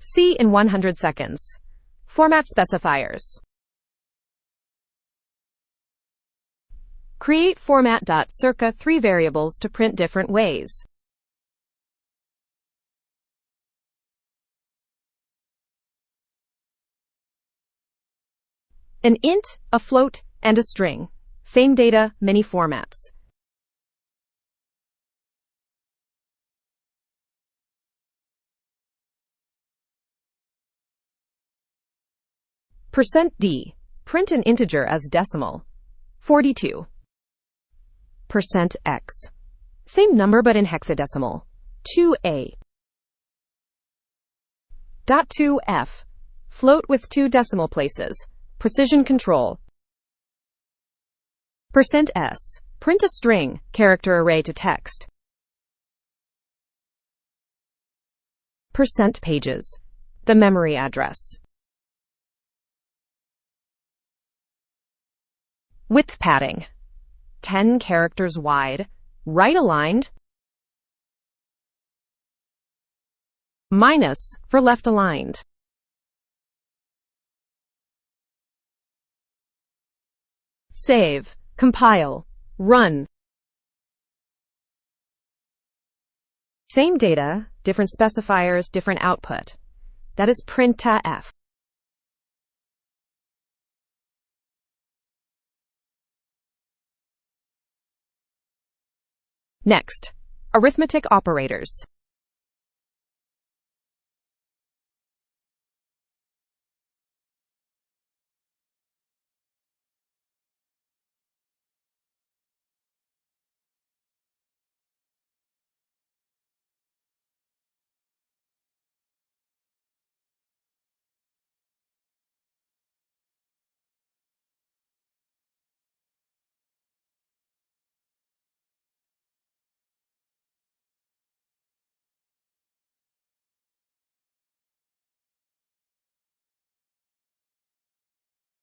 See in 100 seconds. Format specifiers. Create format.circa 3 variables to print different ways. An int, a float, and a string. Same data, many formats. %d. Print an integer as decimal. 42. %x. Same number but in hexadecimal. 2a. .2f. Float with 2 decimal places. Precision control. %s. Print a string, character array to text. %pages. The memory address. Width padding. 10 characters wide, right aligned. Minus for left aligned. Save, compile, run. Same data, different specifiers, different output. That is printf. Next, arithmetic operators.